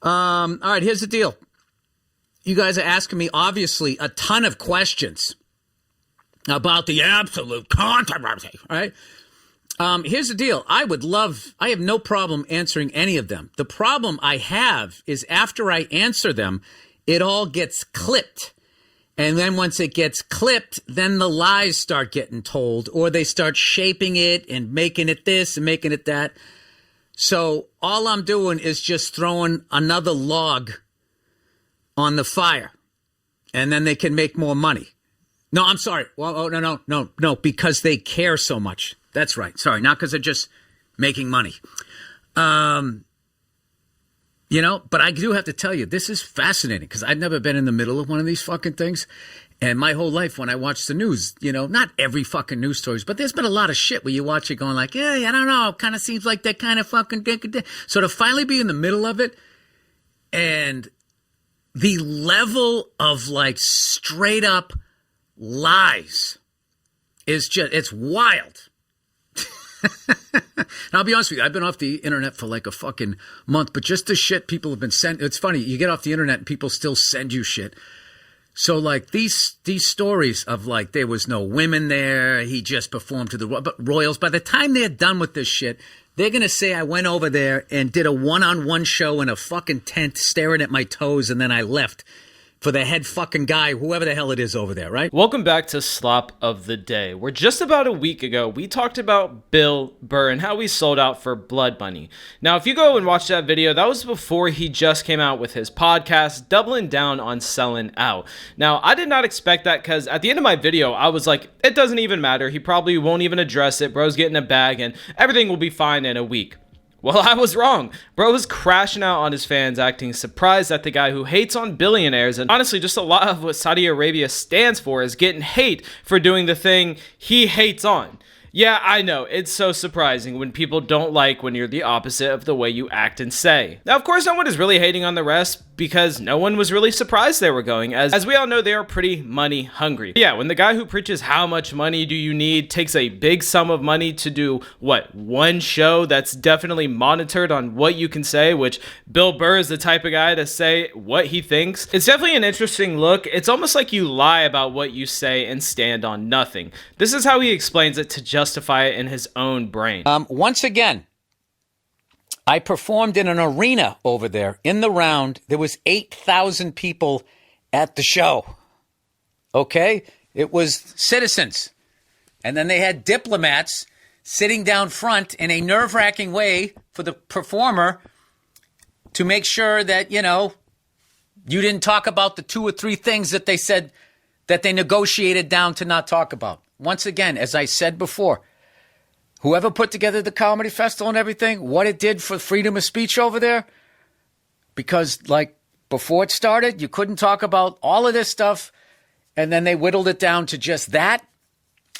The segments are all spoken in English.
All right, here's the deal. You guys are asking me, obviously, a ton of questions about the absolute controversy, all right? Here's the deal. I have no problem answering any of them. The problem I have is after I answer them, it all gets clipped. And then once it gets clipped, then the lies start getting told, or they start shaping it and making it this and making it that. So all I'm doing is just throwing another log on the fire, and then they can make more money. No, I'm sorry. Well, no, because they care so much. That's right. Sorry, not because they're just making money. But I do have to tell you, this is fascinating because I've never been in the middle of one of these fucking things. And my whole life when I watch the news, not every fucking news stories, but there's been a lot of shit where you watch it going like, yeah, I don't know. Kind of seems like that kind of fucking... So to finally be in the middle of it and the level of like straight up lies is just, it's wild. And I'll be honest with you, I've been off the internet for like a fucking month, but just the shit people have been sending. It's funny, you get off the internet and people still send you shit. So like these stories of like there was no women there, he just performed to the Royals. By the time they're done with this shit, they're going to say I went over there and did a one-on-one show in a fucking tent staring at my toes and then I left for the head fucking guy, whoever the hell it is over there, right? Welcome back to Slop of the Day, where just about a week ago, we talked about Bill Burr and how he sold out for blood money. Now, if you go and watch that video, that was before he just came out with his podcast, doubling down on selling out. Now, I did not expect that because at the end of my video, I was like, it doesn't even matter. He probably won't even address it. Bro's getting a bag and everything will be fine in a week. Well, I was wrong. Bro was crashing out on his fans, acting surprised that the guy who hates on billionaires, and honestly, just a lot of what Saudi Arabia stands for, is getting hate for doing the thing he hates on. Yeah, I know, it's so surprising when people don't like when you're the opposite of the way you act and say. Now, of course, no one is really hating on the rest because no one was really surprised they were going, as we all know they are pretty money hungry. Yeah, when the guy who preaches how much money do you need takes a big sum of money to do, one show that's definitely monitored on what you can say, which Bill Burr is the type of guy to say what he thinks. It's definitely an interesting look. It's almost like you lie about what you say and stand on nothing. This is how he explains it to justify it in his own brain. Once again, I performed in an arena over there in the round. There was 8,000 people at the show. Okay? It was citizens. And then they had diplomats sitting down front in a nerve-wracking way for the performer to make sure that, you didn't talk about the 2 or 3 things that they said that they negotiated down to not talk about. Once again, as I said before, whoever put together the comedy festival and everything, what it did for freedom of speech over there, because before it started, you couldn't talk about all of this stuff, and then they whittled it down to just that.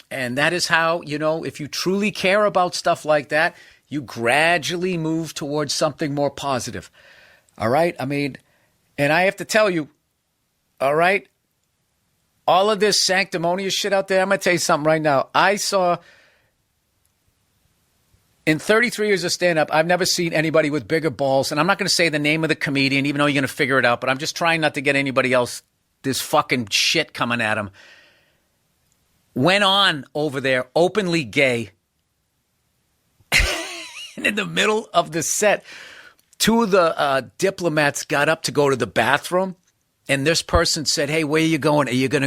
And that is how, if you truly care about stuff like that, you gradually move towards something more positive. All right? I mean, and I have to tell you, all right, all of this sanctimonious shit out there, I'm going to tell you something right now. I saw, in 33 years of stand-up, I've never seen anybody with bigger balls. And I'm not going to say the name of the comedian, even though you're going to figure it out. But I'm just trying not to get anybody else this fucking shit coming at him. Went on over there, openly gay. And in the middle of the set, 2 of the diplomats got up to go to the bathroom. And this person said, hey, where are you going? Are you going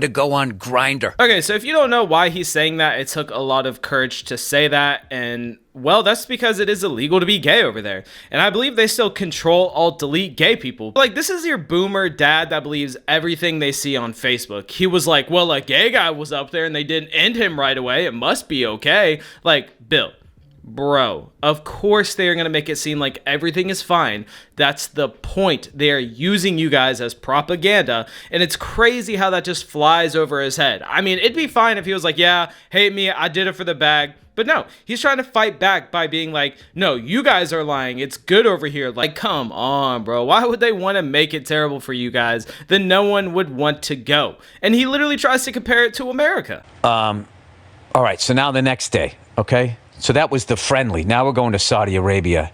to go on Grindr? Okay, so if you don't know why he's saying that, it took a lot of courage to say that. And, well, that's because it is illegal to be gay over there. And I believe they still control, alt, delete gay people. This is your boomer dad that believes everything they see on Facebook. He was like, well, a gay guy was up there and they didn't end him right away. It must be okay. Bill. Bro, of course they are going to make it seem like everything is fine. That's the point. They are using you guys as propaganda, and it's crazy how that just flies over his head. I mean, it'd be fine if he was like, yeah, hate me, I did it for the bag. But no, he's trying to fight back by being like, no, you guys are lying. It's good over here. Come on, bro. Why would they want to make it terrible for you guys? Then no one would want to go. And he literally tries to compare it to America. All right, so now the next day, okay? So that was the friendly. Now we're going to Saudi Arabia.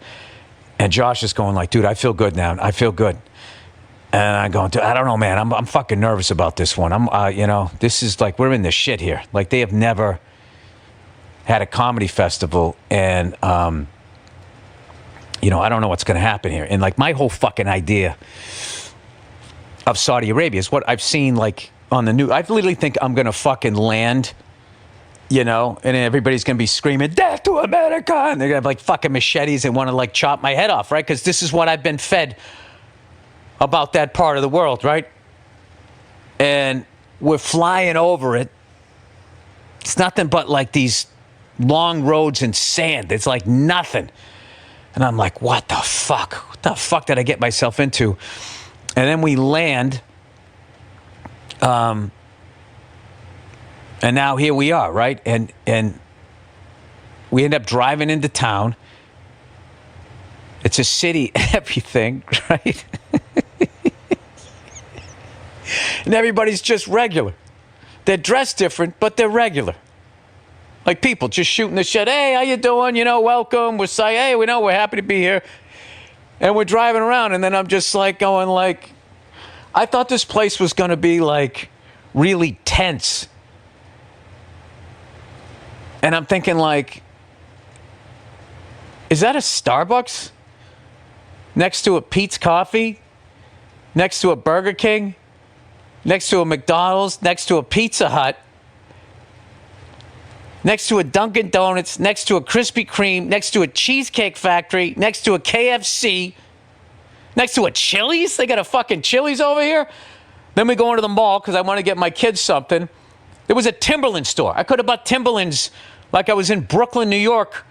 And Josh is going like, dude, I feel good now. I feel good. And I'm going, dude, I don't know, man. I'm fucking nervous about this one. This is like, we're in the shit here. Like, they have never had a comedy festival, and I don't know what's going to happen here. And like, my whole fucking idea of Saudi Arabia is what I've seen like on the news. I literally think I'm going to fucking land, and everybody's going to be screaming, death to America. And they're going to have like fucking machetes and want to like chop my head off, right? Because this is what I've been fed about that part of the world, right? And we're flying over it. It's nothing but like these long roads and sand. It's like nothing. And I'm like, what the fuck? What the fuck did I get myself into? And then we land. And now here we are, right? And we end up driving into town. It's a city, everything, right? And everybody's just regular. They're dressed different, but they're regular. Like people just shooting the shit. Hey, how you doing? Welcome. We're saying, hey, we're happy to be here. And we're driving around, and then I'm just like going like, I thought this place was going to be like really tense. And I'm thinking like, is that a Starbucks? Next to a Pete's Coffee? Next to a Burger King? Next to a McDonald's? Next to a Pizza Hut? Next to a Dunkin' Donuts, next to a Krispy Kreme, next to a Cheesecake Factory, next to a KFC, next to a Chili's? They got a fucking Chili's over here? Then we go into the mall because I want to get my kids something. There was a Timberland store. I could have bought Timberlands like I was in Brooklyn, New York.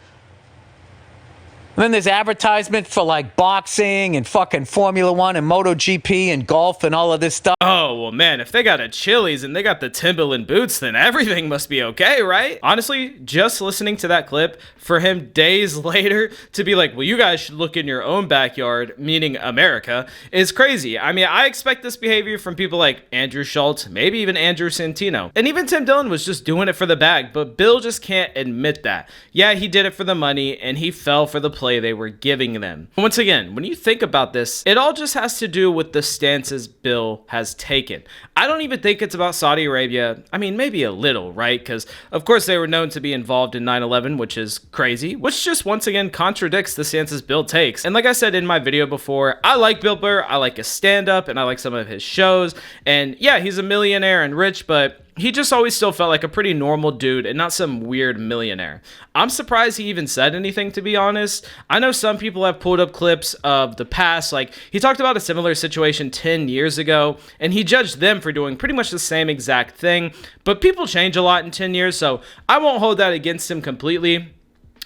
And then there's advertisement for like boxing and fucking Formula One and MotoGP and golf and all of this stuff. Oh, well, man, if they got a Chili's and they got the Timberland boots, then everything must be okay, right? Honestly, just listening to that clip, for him days later to be like, well, you guys should look in your own backyard, meaning America, is crazy. I mean, I expect this behavior from people like Andrew Schultz, maybe even Andrew Santino. And even Tim Dillon was just doing it for the bag, but Bill just can't admit that. Yeah, he did it for the money, and he fell for the play they were giving them. Once again, when you think about this, it all just has to do with the stances Bill has taken. I don't even think it's about Saudi Arabia. I mean, maybe a little, right? Because, of course, they were known to be involved in 9/11, which is crazy, which just once again contradicts the stances Bill takes. And like I said in my video before, I like Bill Burr, I like his stand-up, and I like some of his shows. And yeah, he's a millionaire and rich, but he just always still felt like a pretty normal dude and not some weird millionaire. I'm surprised he even said anything, to be honest. I know some people have pulled up clips of the past, like he talked about a similar situation 10 years ago, and he judged them for doing pretty much the same exact thing. But people change a lot in 10 years, so I won't hold that against him completely.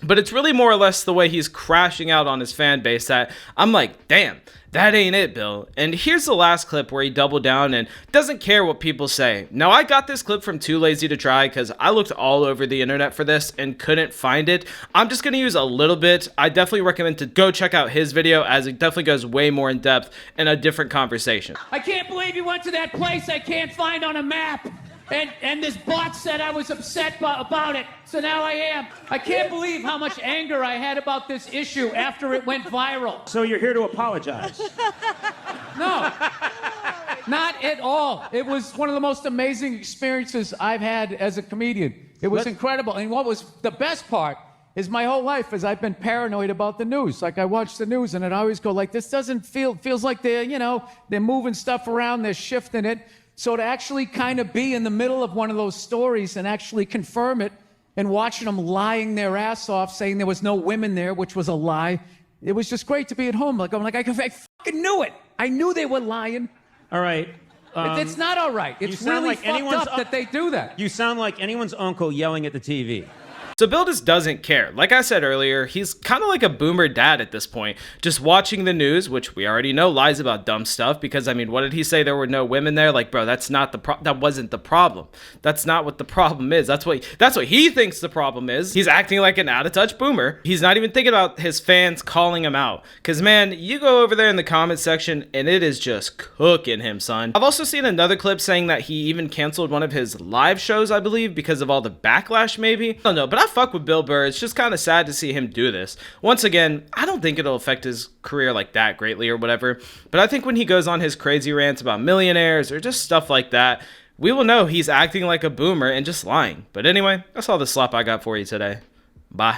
But it's really more or less the way he's crashing out on his fan base that I'm like, damn, that ain't it, Bill. And here's the last clip where he doubled down and doesn't care what people say. Now, I got this clip from Too Lazy to Try because I looked all over the internet for this and couldn't find it. I'm just going to use a little bit. I definitely recommend to go check out his video, as it definitely goes way more in depth in a different conversation. I can't believe you went to that place I can't find on a map. And this bot said I was upset about it, so now I am. I can't believe how much anger I had about this issue after it went viral. So you're here to apologize? No, not at all. It was one of the most amazing experiences I've had as a comedian. It was incredible. And what was the best part is my whole life is I've been paranoid about the news. Like I watch the news and I always go like, this doesn't feels like they're moving stuff around, they're shifting it. So to actually kind of be in the middle of one of those stories and actually confirm it and watching them lying their ass off saying there was no women there, which was a lie, it was just great to be at home. Like I'm like, I fucking knew it. I knew they were lying. All right. It's not all right. It's really like fucked up that they do that. You sound like anyone's uncle yelling at the TV. So Bill just doesn't care. Like I said earlier, he's kind of like a boomer dad at this point, just watching the news, which we already know lies about dumb stuff, because I mean, what did he say? There were no women there? Like, bro, that's not that wasn't the problem. That's not what the problem is. That's what he thinks the problem is. He's acting like an out of touch boomer. He's not even thinking about his fans calling him out. Cause man, you go over there in the comment section and it is just cooking him, son. I've also seen another clip saying that he even canceled one of his live shows, I believe, because of all the backlash maybe. I don't know, but I fuck with Bill Burr. It's just kind of sad to see him do this. Once again, I don't think it'll affect his career like that greatly or whatever, but I think when he goes on his crazy rants about millionaires or just stuff like that, we will know he's acting like a boomer and just lying. But anyway, that's all the slop I got for you today.